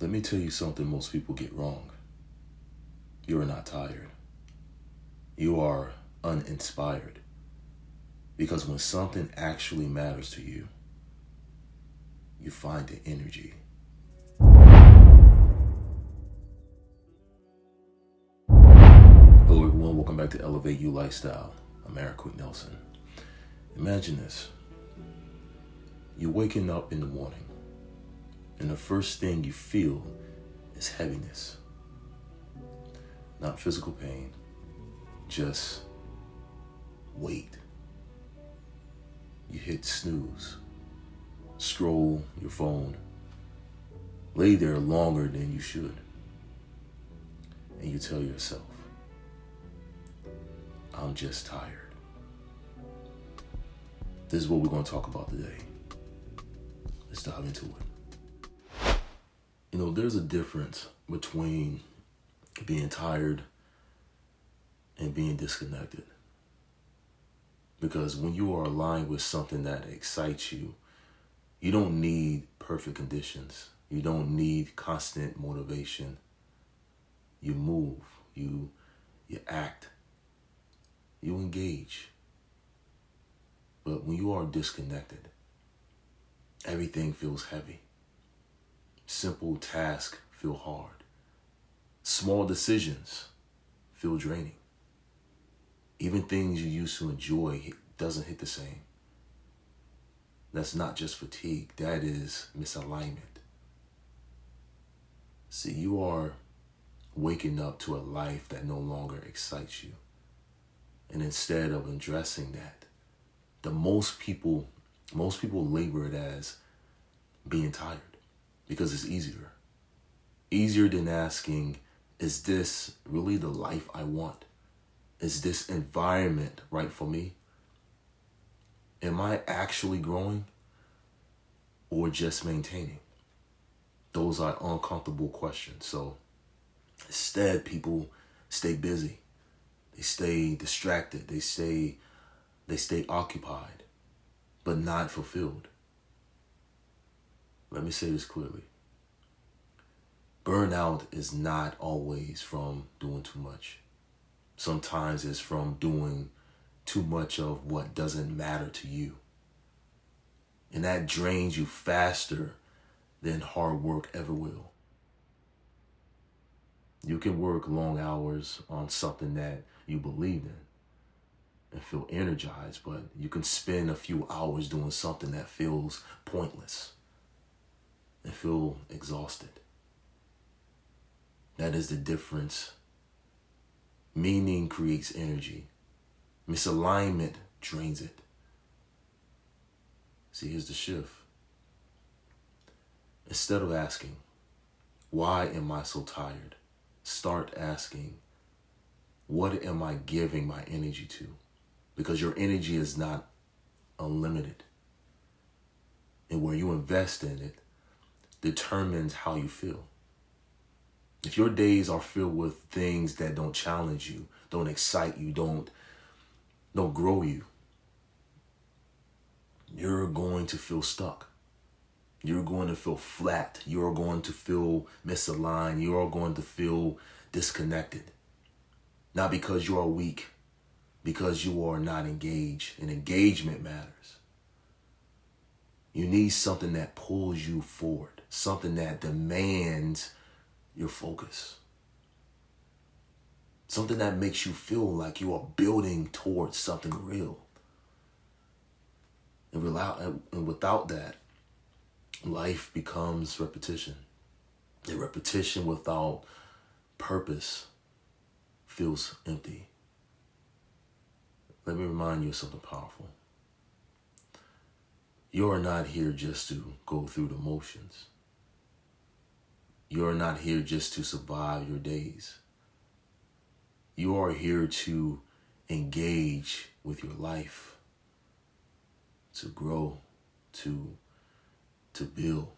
Let me tell you something most people get wrong. You are not tired. You are uninspired. Because when something actually matters to you, you find the energy. Hello everyone, welcome back to Elevate You Lifestyle. I'm Aaron Quick Nelson. Imagine this. You're waking up in the morning, and the first thing you feel is heaviness. Not physical pain, just weight. You hit snooze, scroll your phone, lay there longer than you should, and you tell yourself, I'm just tired. This is what we're going to talk about today. Let's dive into it. There's a difference between being tired and being disconnected. Because when you are aligned with something that excites you, you don't need perfect conditions. You don't need constant motivation. You move, you act, you engage. But when you are disconnected, everything feels heavy. Simple tasks feel hard. Small decisions feel draining. Even things you used to enjoy doesn't hit the same. That's not just fatigue, that is misalignment. See, you are waking up to a life that no longer excites you. And instead of addressing that, most people labor it as being tired because it's easier. Easier than asking, is this really the life I want? Is this environment right for me? Am I actually growing or just maintaining? Those are uncomfortable questions. So instead, people stay busy. They stay distracted. They stay occupied, but not fulfilled. Let me say this clearly. Burnout is not always from doing too much. Sometimes it's from doing too much of what doesn't matter to you. And that drains you faster than hard work ever will. You can work long hours on something that you believe in and feel energized, but you can spend a few hours doing something that feels pointless and feel exhausted. That is the difference. Meaning creates energy. Misalignment drains it. See, here's the shift. Instead of asking, why am I so tired? Start asking, what am I giving my energy to? Because your energy is not unlimited. And where you invest in it determines how you feel. If your days are filled with things that don't challenge you, don't excite you, don't grow you, you're going to feel stuck. You're going to feel flat. You're going to feel misaligned. You're going to feel disconnected. Not because you are weak, because you are not engaged, and engagement matters. You need something that pulls you forward, something that demands your focus, something that makes you feel like you are building towards something real. And without that, life becomes repetition. And repetition without purpose feels empty. Let me remind you of something powerful. You are not here just to go through the motions. You are not here just to survive your days. You are here to engage with your life, to grow, to build,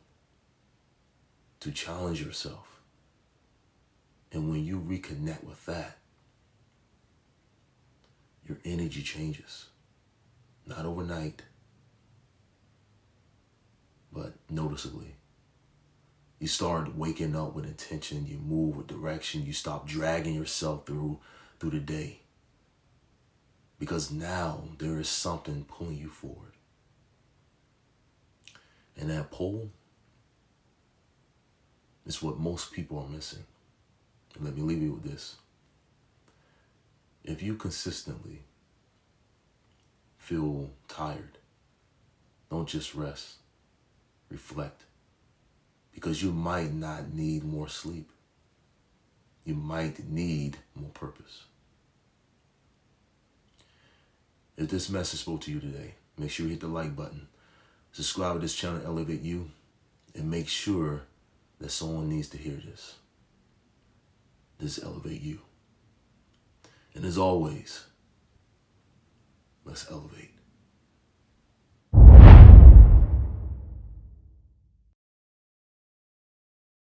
to challenge yourself. And when you reconnect with that, your energy changes. Not overnight, but noticeably. You start waking up with intention. You move with direction. You stop dragging yourself through the day. Because now there is something pulling you forward. And that pull is what most people are missing. And let me leave you with this. If you consistently feel tired, don't just rest. Reflect. Because you might not need more sleep. You might need more purpose. If this message spoke to you today, make sure you hit the like button. Subscribe to this channel to elevate you. And make sure that someone needs to hear this. This elevate you. And as always, let's elevate.